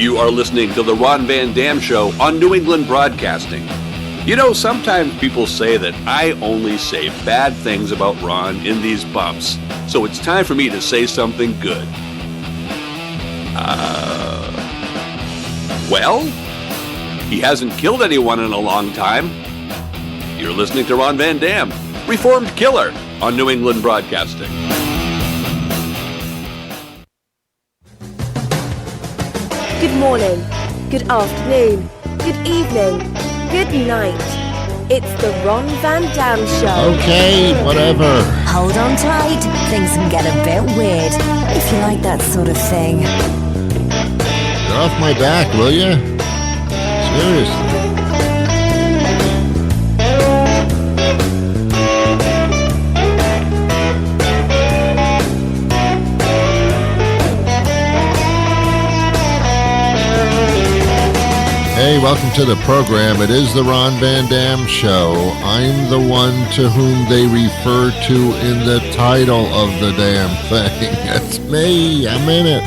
You are listening to The Ron Van Dam Show on New England Broadcasting. You know, sometimes people say that I only say bad things about Ron in these bumps, so it's time for me to say something good. Well, he hasn't killed anyone in a long time. You're listening to Ron Van Dam, Reformed Killer, on New England Broadcasting. Good morning, good afternoon, good evening, good night. It's the Ron Van Dam Show. Okay, whatever. Hold on tight, things can get a bit weird, if you like that sort of thing. Get off my back, will you? Seriously. Hey, welcome to the program. It is the Ron Van Dam Show. I'm the one to whom they refer to in the title of the damn thing. It's me. I'm in it.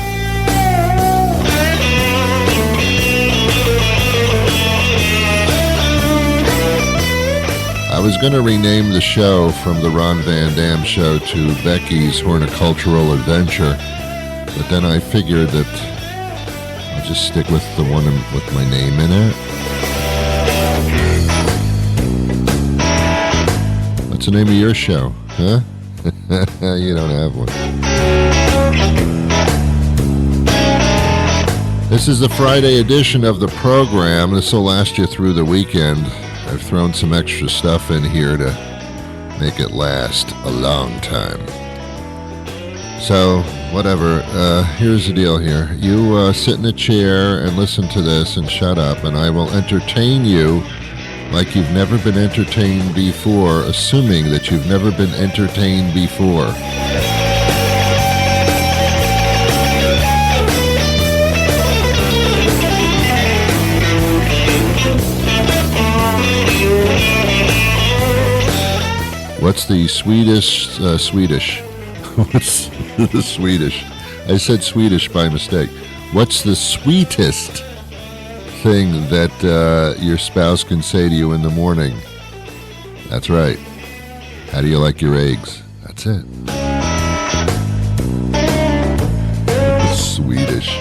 I was going to rename the show from the Ron Van Dam Show to Becky's Horticultural Adventure, but then I figured that just stick with the one with my name in it. What's the name of your show, huh? You don't have one. This is the Friday edition of the program. This will last you through the weekend. I've thrown some extra stuff in here to make it last a long time. So, whatever, here's the deal here. You sit in a chair and listen to this and shut up, and I will entertain you like you've never been entertained before, assuming that you've never been entertained before. What's the Swedish? What's the Swedish? I said Swedish by mistake. What's the sweetest thing that your spouse can say to you in the morning? That's right. How do you like your eggs? That's it. It was Swedish.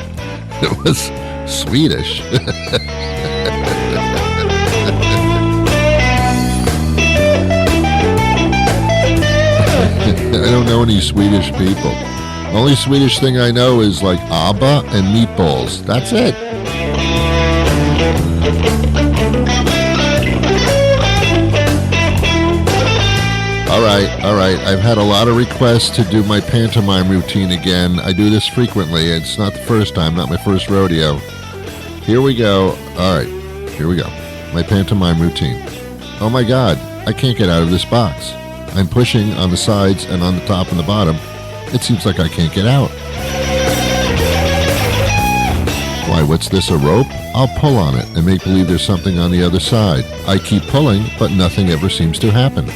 It was Swedish. I don't know any Swedish people. Only Swedish thing I know is like ABBA and meatballs. That's it. All right. I've had a lot of requests to do my pantomime routine again. I do this frequently. It's not the first time, not my first rodeo. Here we go. All right, here we go. My pantomime routine. Oh my God, I can't get out of this box. I'm pushing on the sides and on the top and the bottom. It seems like I can't get out. Why, what's this, a rope? I'll pull on it and make believe there's something on the other side. I keep pulling, but nothing ever seems to happen.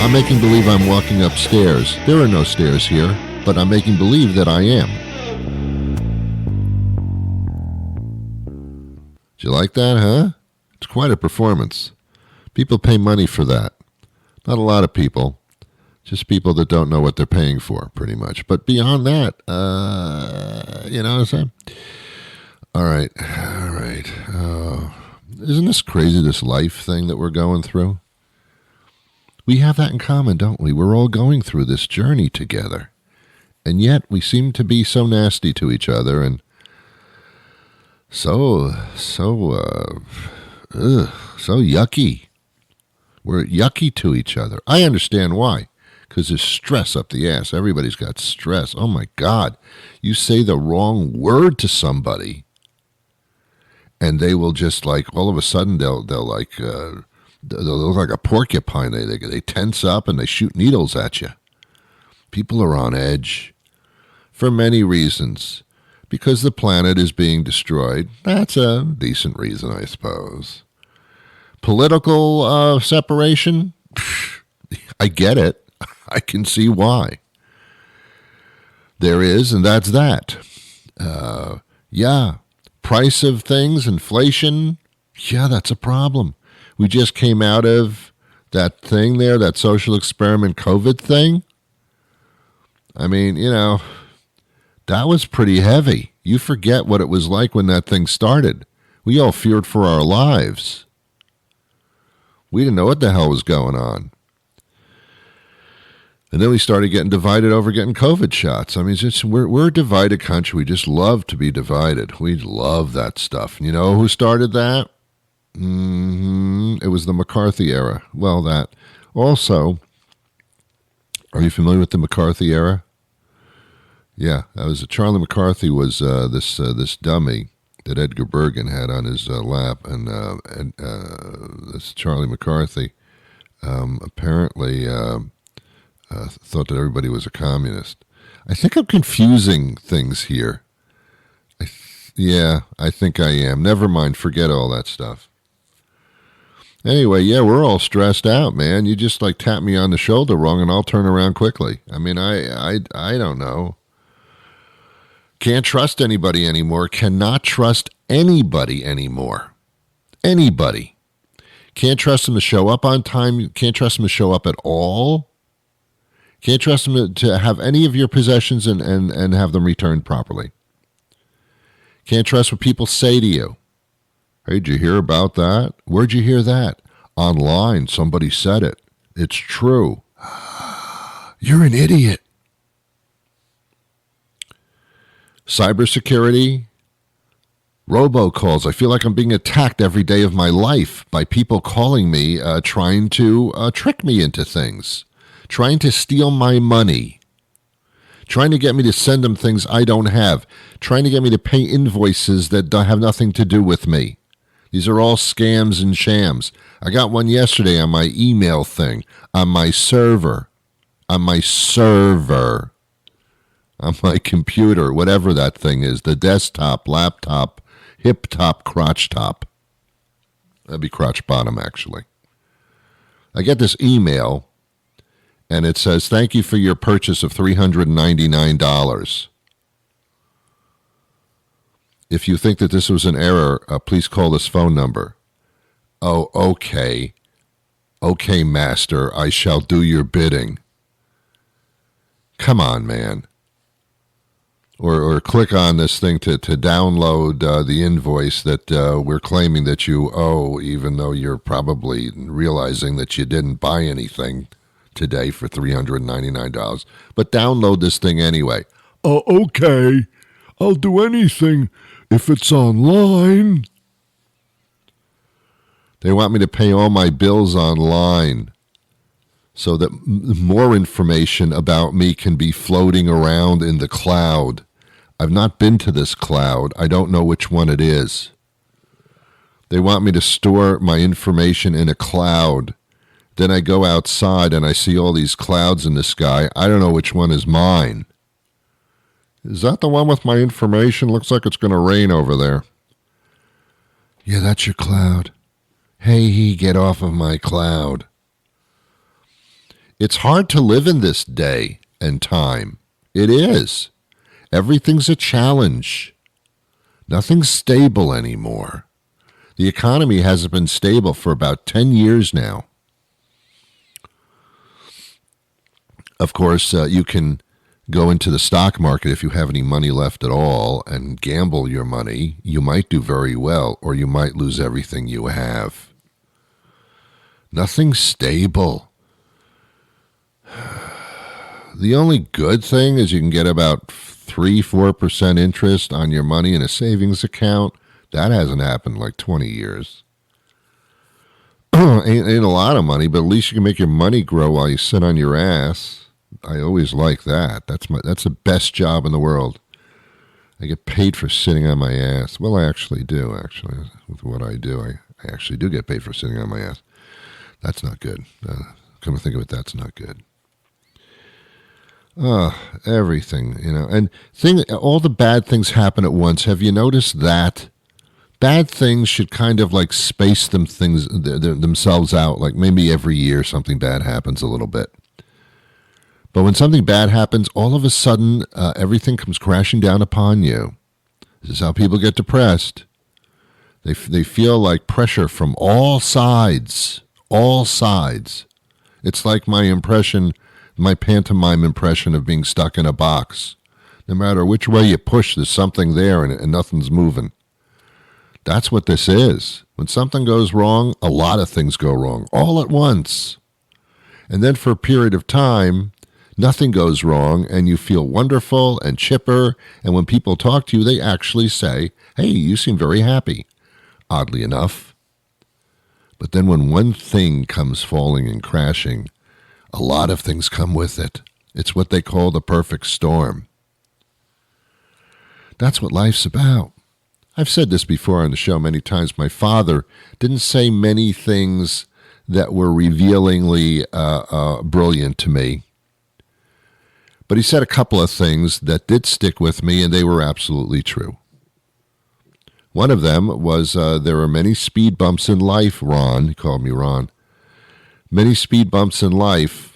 I'm making believe I'm walking upstairs. There are no stairs here, but I'm making believe that I am. Did you like that, huh? It's quite a performance. People pay money for that. Not a lot of people. Just people that don't know what they're paying for, pretty much. But beyond that, you know what I'm saying? All right. Isn't this crazy, this life thing that we're going through? We have that in common, don't we? We're all going through this journey together. And yet we seem to be so nasty to each other and so yucky. We're yucky to each other. I understand why. Because there's stress up the ass. Everybody's got stress. Oh, my God. You say the wrong word to somebody, and they will just, like, all of a sudden, they'll look like a porcupine. They tense up, and they shoot needles at you. People are on edge for many reasons. Because the planet is being destroyed. That's a decent reason, I suppose. Political separation? I get it. I can see why. there is, and that's that. Yeah, price of things, inflation, yeah, that's a problem. We just came out of that thing there, that social experiment COVID thing. I mean, that was pretty heavy. You forget what it was like when that thing started. We all feared for our lives. We didn't know what the hell was going on. And then we started getting divided over getting COVID shots. I mean, we're a divided country. We just love to be divided. We love that stuff. You know who started that? It was the McCarthy era. Well, that. Also, are you familiar with the McCarthy era? Yeah, that was Charlie McCarthy was this dummy that Edgar Bergen had on his lap, and this Charlie McCarthy apparently thought that everybody was a communist. I think I'm confusing things here. I think I am. Never mind, forget all that stuff. Anyway, yeah, we're all stressed out, man. You just tap me on the shoulder wrong and I'll turn around quickly. I mean, I don't know. Can't trust anybody anymore. Cannot trust anybody anymore. Anybody. Can't trust them to show up on time. Can't trust them to show up at all. Can't trust them to have any of your possessions and have them returned properly. Can't trust what people say to you. Hey, did you hear about that? Where'd you hear that? Online. Somebody said it. It's true. You're an idiot. Cybersecurity. Robocalls. I feel like I'm being attacked every day of my life by people calling me, trying to trick me into things. Trying to steal my money. Trying to get me to send them things I don't have. Trying to get me to pay invoices that have nothing to do with me. These are all scams and shams. I got one yesterday on my email thing, on my server, on my computer, whatever that thing is, the desktop, laptop, hip top, crotch top. That'd be crotch bottom, actually. I get this email, and it says, thank you for your purchase of $399. If you think that this was an error, please call this phone number. Oh, okay. Okay, master, I shall do your bidding. Come on, man. Or click on this thing to download the invoice that we're claiming that you owe, even though you're probably realizing that you didn't buy anything today for $399. But download this thing anyway. Oh, okay. I'll do anything if it's online. They want me to pay all my bills online so that more information about me can be floating around in the cloud. I've not been to this cloud. I don't know which one it is. They want me to store my information in a cloud. Then I go outside and I see all these clouds in the sky. I don't know which one is mine. Is that the one with my information? Looks like it's going to rain over there. Yeah, that's your cloud. Hey, get off of my cloud. It's hard to live in this day and time. It is. Everything's a challenge. Nothing's stable anymore. The economy hasn't been stable for about 10 years now. Of course, you can go into the stock market if you have any money left at all and gamble your money. You might do very well, or you might lose everything you have. Nothing's stable. The only good thing is you can get about 3-4% interest on your money in a savings account. That hasn't happened in like 20 years. ain't a lot of money, but at least you can make your money grow while you sit on your ass. I always like that. That's the best job in the world. I get paid for sitting on my ass. Well, I actually do, with what I do. I actually do get paid for sitting on my ass. That's not good. Come to think of it, that's not good. Everything, and all the bad things happen at once. Have you noticed that? Bad things should kind of like space themselves out, like maybe every year something bad happens a little bit. But when something bad happens, all of a sudden, everything comes crashing down upon you. This is how people get depressed. They feel like pressure from all sides. All sides. It's like my pantomime impression of being stuck in a box. No matter which way you push, there's something there and nothing's moving. That's what this is. When something goes wrong, a lot of things go wrong, all at once. And then for a period of time, nothing goes wrong, and you feel wonderful and chipper, and when people talk to you, they actually say, hey, you seem very happy, oddly enough. But then when one thing comes falling and crashing, a lot of things come with it. It's what they call the perfect storm. That's what life's about. I've said this before on the show many times. My father didn't say many things that were revealingly brilliant to me. But he said a couple of things that did stick with me, and they were absolutely true. One of them was there are many speed bumps in life, Ron. He called me Ron. Many speed bumps in life.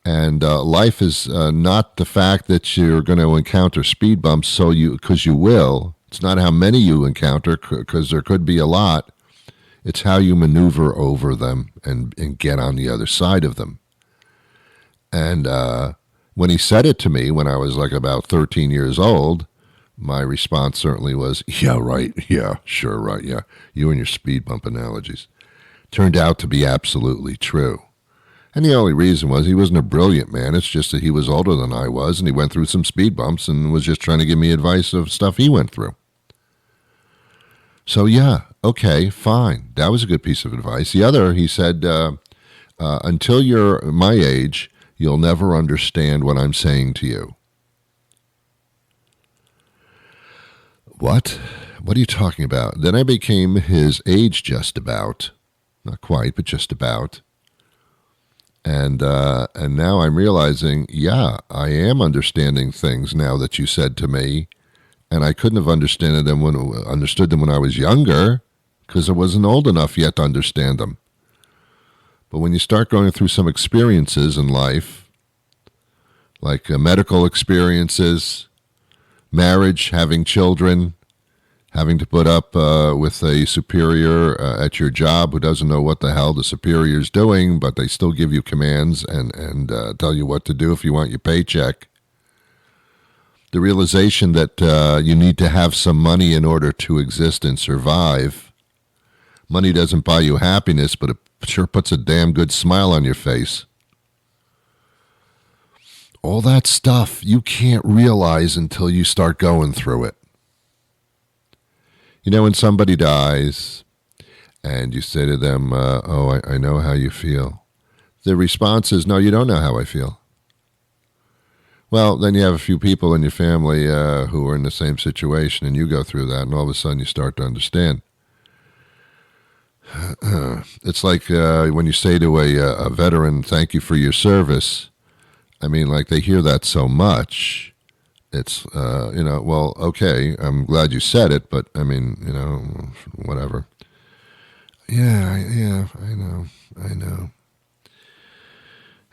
And life is not the fact that you're going to encounter speed bumps because you will. It's not how many you encounter, because there could be a lot. It's how you maneuver over them and get on the other side of them. And when he said it to me when I was like about 13 years old, my response certainly was, yeah, right, yeah, sure, right, yeah. You and your speed bump analogies. Turned out to be absolutely true. And the only reason was he wasn't a brilliant man. It's just that he was older than I was, and he went through some speed bumps and was just trying to give me advice of stuff he went through. So, yeah, okay, fine. That was a good piece of advice. The other, he said, until you're my age, you'll never understand what I'm saying to you. What? What are you talking about? Then I became his age just about. Not quite, but just about. And now I'm realizing, yeah, I am understanding things now that you said to me, and I couldn't have understood them when I was younger, because I wasn't old enough yet to understand them. But when you start going through some experiences in life, like medical experiences, marriage, having children, having to put up with a superior at your job who doesn't know what the hell the superior's doing, but they still give you commands and tell you what to do if you want your paycheck. The realization that you need to have some money in order to exist and survive. Money doesn't buy you happiness, but it sure puts a damn good smile on your face. All that stuff you can't realize until you start going through it. You know, when somebody dies and you say to them, I know how you feel. The response is, no, you don't know how I feel. Well, then you have a few people in your family who are in the same situation, and you go through that, and all of a sudden you start to understand. It's like when you say to a veteran, thank you for your service. I mean, like, they hear that so much. It's, well, okay, I'm glad you said it, but, I mean, whatever. Yeah, I know.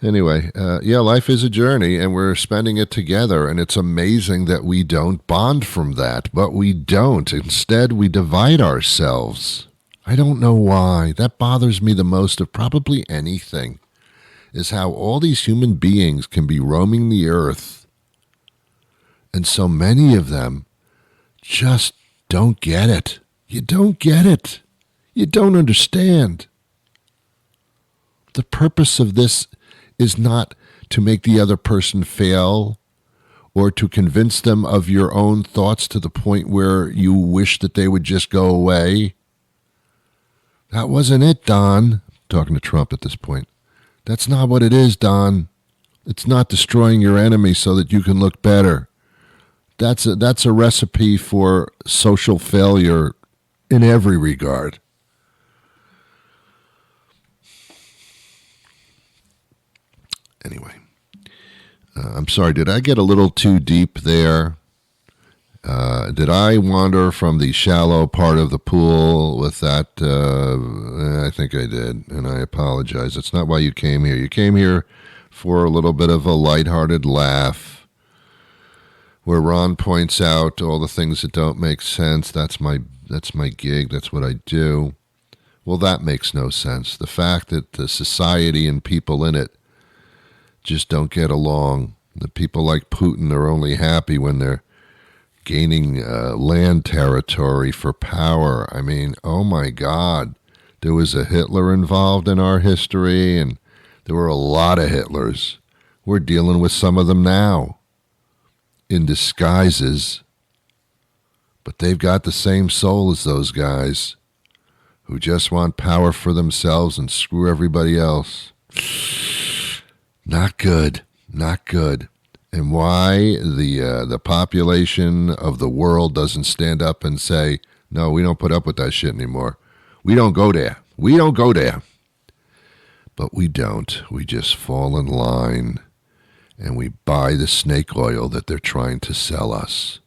Anyway, life is a journey, and we're spending it together, and it's amazing that we don't bond from that, but we don't. Instead, we divide ourselves. I don't know why. That bothers me the most of probably anything, is how all these human beings can be roaming the earth, and so many of them just don't get it. You don't get it. You don't understand. The purpose of this is not to make the other person fail or to convince them of your own thoughts to the point where you wish that they would just go away. That wasn't it, Don. I'm talking to Trump at this point. That's not what it is, Don. It's not destroying your enemy so that you can look better. That's a recipe for social failure in every regard. Anyway, I'm sorry, did I get a little too deep there? Did I wander from the shallow part of the pool with that? I think I did, and I apologize. It's not why you came here. You came here for a little bit of a lighthearted laugh, where Ron points out all the things that don't make sense. That's my gig. That's what I do. Well, that makes no sense. The fact that the society and people in it just don't get along. The people like Putin are only happy when they're gaining land territory for power. I mean, oh my God. There was a Hitler involved in our history, and there were a lot of Hitlers. We're dealing with some of them now in disguises, but they've got the same soul as those guys who just want power for themselves and screw everybody else. Not good, not good. And why the population of the world doesn't stand up and say, no, we don't put up with that shit anymore. We don't go there. We don't go there. But we don't. We just fall in line and we buy the snake oil that they're trying to sell us.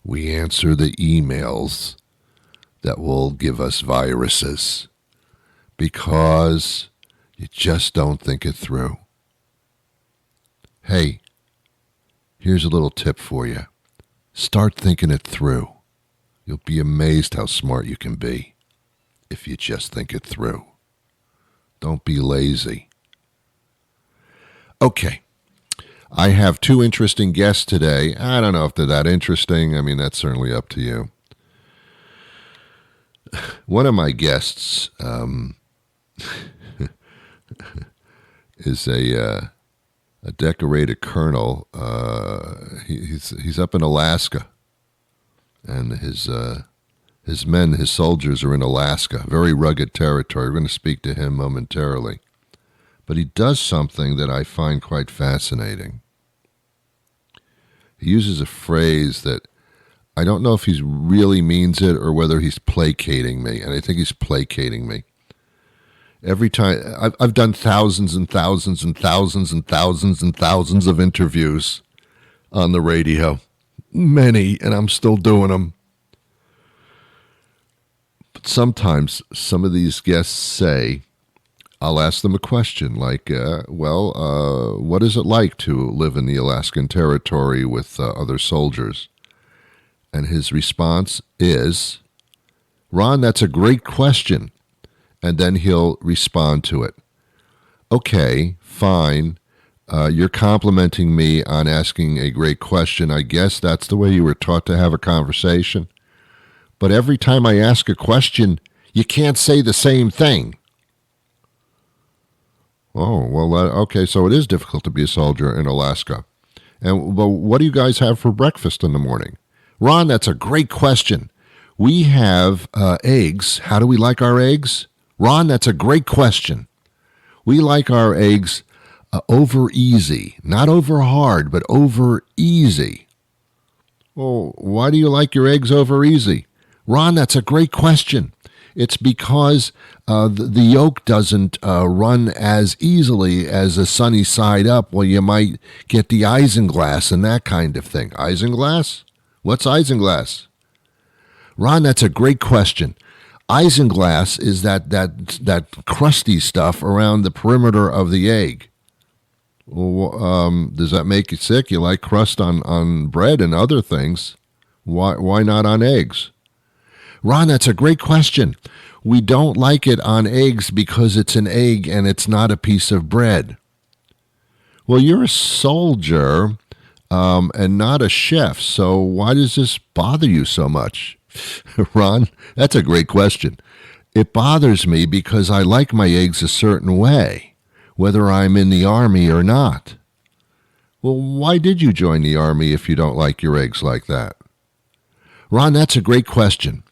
We answer the emails that will give us viruses because you just don't think it through. Hey, here's a little tip for you. Start thinking it through. You'll be amazed how smart you can be if you just think it through. Don't be lazy. Okay. I have two interesting guests today. I don't know if they're that interesting. I mean, that's certainly up to you. One of my guests is a decorated colonel. He's up in Alaska, and his men, his soldiers, are in Alaska, very rugged territory. We're going to speak to him momentarily. But he does something that I find quite fascinating. He uses a phrase that I don't know if he really means it or whether he's placating me, and I think he's placating me. Every time, I've done thousands and thousands and thousands and thousands and thousands of interviews on the radio. Many, and I'm still doing them. But sometimes some of these guests say, I'll ask them a question like, what is it like to live in the Alaskan Territory with other soldiers? And his response is, Ron, that's a great question. And then he'll respond to it. Okay, fine. You're complimenting me on asking a great question. I guess that's the way you were taught to have a conversation. But every time I ask a question, you can't say the same thing. Oh, well, okay, so it is difficult to be a soldier in Alaska. And well, what do you guys have for breakfast in the morning? Ron, that's a great question. We have eggs. How do we like our eggs? Ron, that's a great question. We like our eggs over easy. Not over hard, but over easy. Well, why do you like your eggs over easy? Ron, that's a great question. It's because the yolk doesn't run as easily as a sunny side up. Well, you might get the isinglass and that kind of thing. Isinglass? What's isinglass? Ron, that's a great question. Isinglass is that crusty stuff around the perimeter of the egg. Well, does that make you sick? You like crust on bread and other things. Why not on eggs? Ron, that's a great question. We don't like it on eggs because it's an egg and it's not a piece of bread. Well, you're a soldier and not a chef, so why does this bother you so much? Ron, that's a great question. It bothers me because I like my eggs a certain way, whether I'm in the Army or not. Well, why did you join the Army if you don't like your eggs like that? Ron, that's a great question.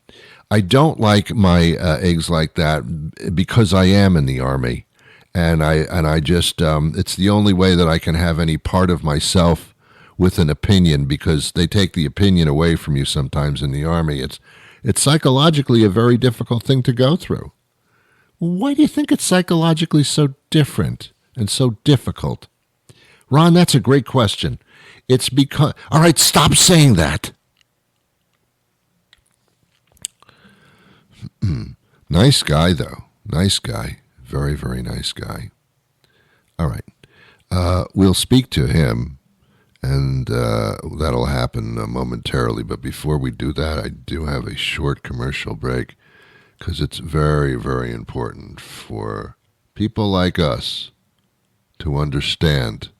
I don't like my eggs like that because I am in the Army, and I just it's the only way that I can have any part of myself with an opinion, because they take the opinion away from you sometimes in the Army. It's psychologically a very difficult thing to go through. Why do you think it's psychologically so different and so difficult? Ron, that's a great question. It's because... All right, stop saying that. Nice guy, though. Nice guy. Very, very nice guy. All right. We'll speak to him, and that'll happen momentarily. But before we do that, I do have a short commercial break because it's very, very important for people like us to understand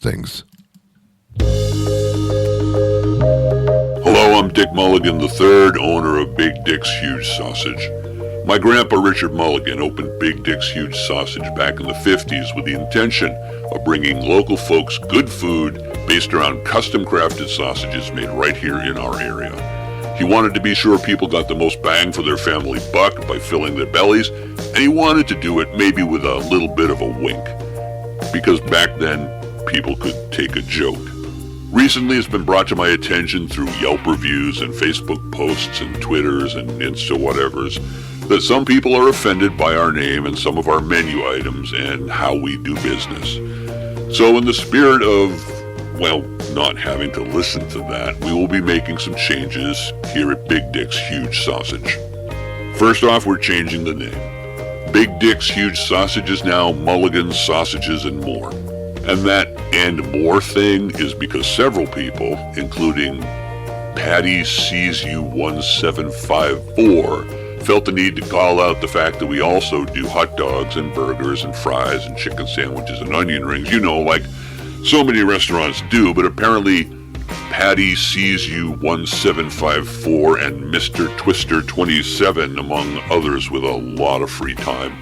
things. Hello, I'm Dick Mulligan III, owner of Big Dick's Huge Sausage. My grandpa Richard Mulligan opened Big Dick's Huge Sausage back in the 50s with the intention of bringing local folks good food based around custom-crafted sausages made right here in our area. He wanted to be sure people got the most bang for their family buck by filling their bellies, and he wanted to do it maybe with a little bit of a wink, because back then, people could take a joke. Recently, it's been brought to my attention through Yelp reviews and Facebook posts and Twitters and Insta whatevers that some people are offended by our name and some of our menu items and how we do business. So in the spirit of, well, not having to listen to that, we will be making some changes here at Big Dick's Huge Sausage. First off, we're changing the name. Big Dick's Huge Sausage is now Mulligan's Sausages and More. And that "and more" thing is because several people, including Patty Sees You 1754, felt the need to call out the fact that we also do hot dogs and burgers and fries and chicken sandwiches and onion rings, like so many restaurants do, but apparently Patty Sees You 1754 and Mr. Twister 27, among others with a lot of free time,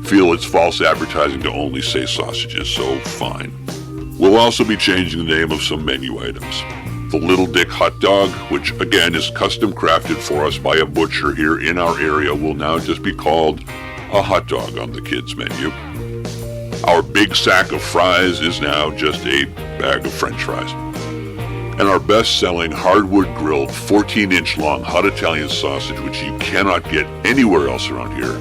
feel it's false advertising to only say sausages, so fine. We'll also be changing the name of some menu items. The Little Dick Hot Dog, which again is custom crafted for us by a butcher here in our area, will now just be called a hot dog on the kids' menu. Our big sack of fries is now just a bag of French fries. And our best-selling hardwood grilled 14-inch long hot Italian sausage, which you cannot get anywhere else around here,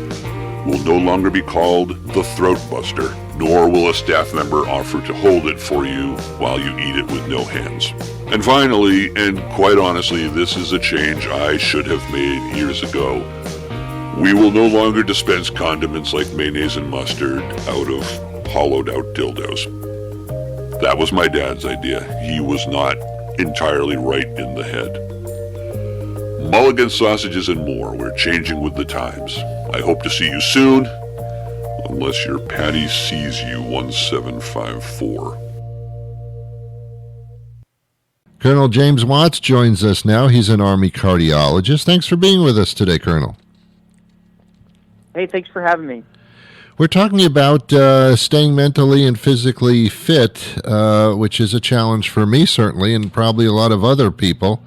will no longer be called the Throat Buster, nor will a staff member offer to hold it for you while you eat it with no hands. And finally, and quite honestly, this is a change I should have made years ago, we will no longer dispense condiments like mayonnaise and mustard out of hollowed-out dildos. That was my dad's idea. He was not entirely right in the head. Mulligan Sausages and More. We're changing with the times. I hope to see you soon, unless your Patty Sees You 1754. Colonel James Watts joins us now. He's an Army cardiologist. Thanks for being with us today, Colonel. Hey, thanks for having me. We're talking about staying mentally and physically fit, which is a challenge for me, certainly, and probably a lot of other people.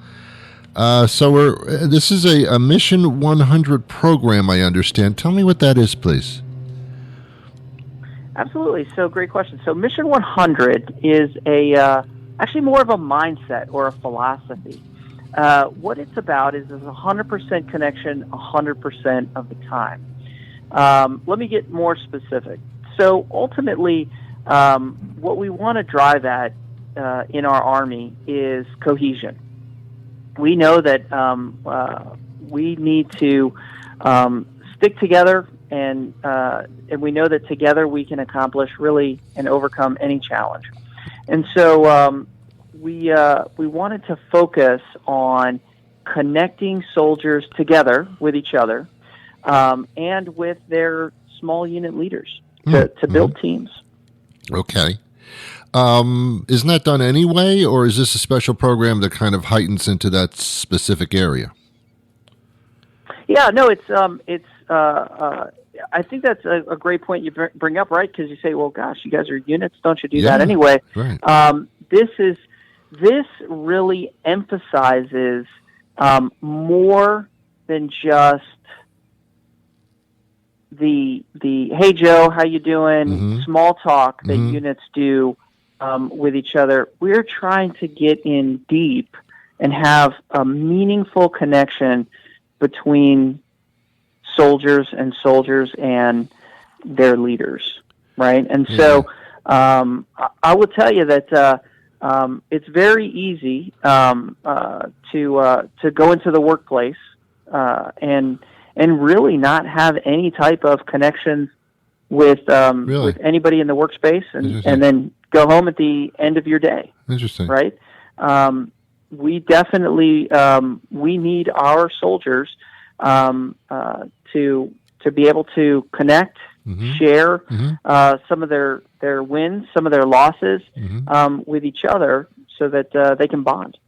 This is a Mission 100 program, I understand. Tell me what that is, please. Absolutely. So, great question. So, Mission 100 is actually more of a mindset or a philosophy. What it's about is 100% connection 100% of the time. Let me get more specific. So, ultimately, what we want to drive at in our Army is cohesion. We know that we need to stick together, and we know that together we can accomplish really and overcome any challenge. And so we wanted to focus on connecting soldiers together with each other and with their small unit leaders to build teams. Okay. Isn't that done anyway, or is this a special program that kind of heightens into that specific area? Yeah, no, it's I think that's a great point you bring up, right? Because you say, well, gosh, you guys are units, don't you do that anyway? Right. This really emphasizes more than just the hey Joe, how you doing? Small talk that units do with each other. We're trying to get in deep and have a meaningful connection between soldiers and their leaders, right? And so I will tell you that it's very easy to go into the workplace and really not have any type of connections with anybody in the workspace, and then go home at the end of your day. Interesting. Right? We definitely we need our soldiers to be able to connect, share some of their wins, some of their losses with each other, so that they can bond.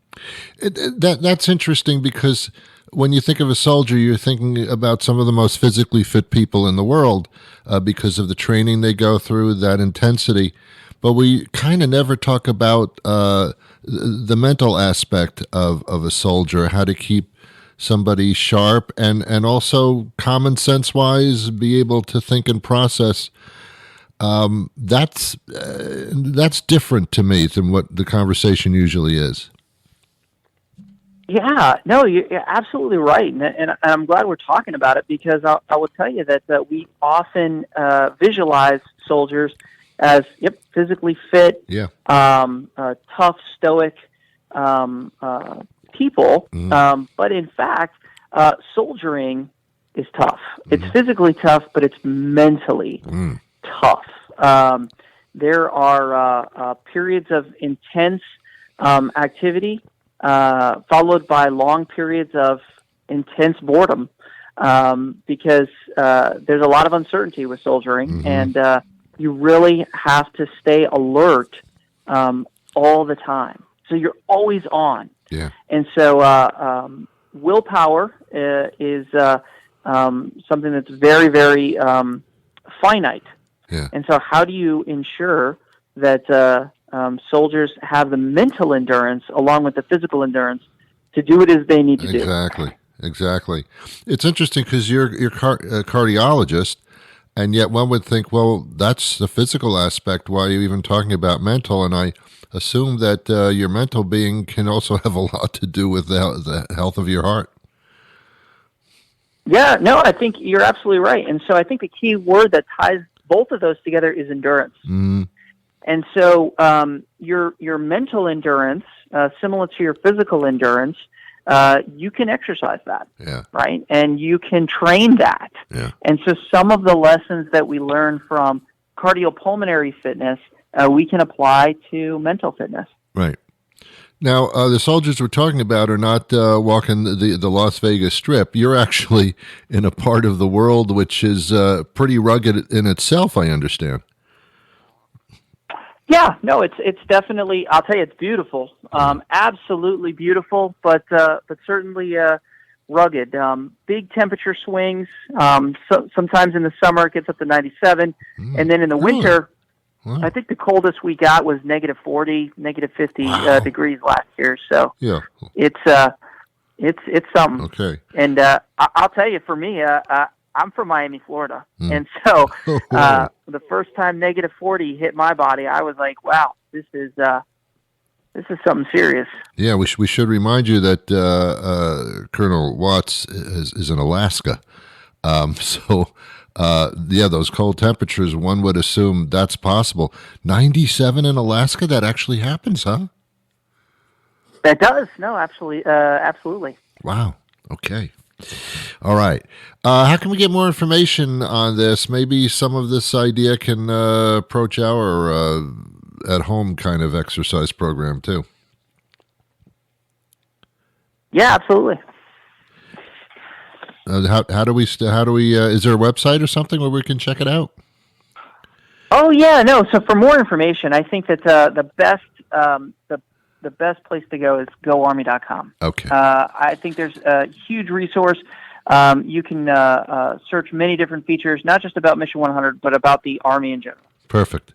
That's interesting, because when you think of a soldier, you're thinking about some of the most physically fit people in the world because of the training they go through, that intensity. But we kind of never talk about the mental aspect of a soldier, how to keep somebody sharp and also common sense wise be able to think and process. That's different to me than what the conversation usually is. Yeah, no, you're absolutely right, and I'm glad we're talking about it, because I will tell you that we often visualize soldiers as physically fit, tough, stoic people, but in fact, soldiering is tough. It's physically tough, but it's mentally tough. There are periods of intense activity, followed by long periods of intense boredom, because there's a lot of uncertainty with soldiering, and you really have to stay alert all the time. So you're always on. Yeah. And so willpower is something that's very, very finite. Yeah. And so how do you ensure that soldiers have the mental endurance along with the physical endurance to do it as they need to do? Exactly. It's interesting because you're a cardiologist, and yet one would think, well, that's the physical aspect. Why are you even talking about mental? And I assume that your mental being can also have a lot to do with the health of your heart. Yeah, no, I think you're absolutely right. And so I think the key word that ties both of those together is endurance. And so your mental endurance, similar to your physical endurance, you can exercise that, right? And you can train that. Yeah. And so some of the lessons that we learn from cardiopulmonary fitness, we can apply to mental fitness. Right. Now, the soldiers we're talking about are not walking the Las Vegas Strip. You're actually in a part of the world which is pretty rugged in itself, I understand. Yeah, no, it's definitely, I'll tell you, it's beautiful. Absolutely beautiful, but certainly rugged. Big temperature swings. So, sometimes in the summer it gets up to 97, and then in the winter, I think the coldest we got was negative 40, negative 50 degrees last year. So it's something. Okay. And I'll tell you, for me, I'm from Miami, Florida, and so the first time negative 40 hit my body, I was like, "Wow, this is something serious." Yeah, we should remind you that Colonel Watts is in Alaska, those cold temperatures, one would assume that's possible. 97 in Alaska, that actually happens, huh? That does. No, absolutely. Wow. Okay. All right. How can we get more information on this? Maybe some of this idea can approach our at-home kind of exercise program too. Yeah, absolutely. How do we? Is there a website or something where we can check it out? Oh yeah, no. So for more information, I think that the best place to go is goarmy.com. Okay. I think there's a huge resource. You can search many different features, not just about Mission 100, but about the Army in general. Perfect.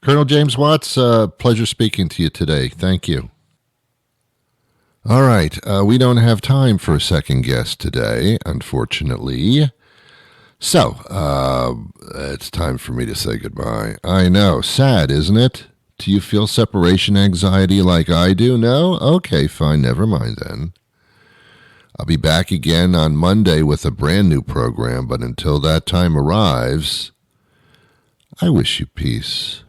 Colonel James Watts, pleasure speaking to you today. Thank you. All right. We don't have time for a second guest today, unfortunately. So, it's time for me to say goodbye. I know. Sad, isn't it? Do you feel separation anxiety like I do? No? Okay, fine. Never mind then. I'll be back again on Monday with a brand new program, but until that time arrives, I wish you peace.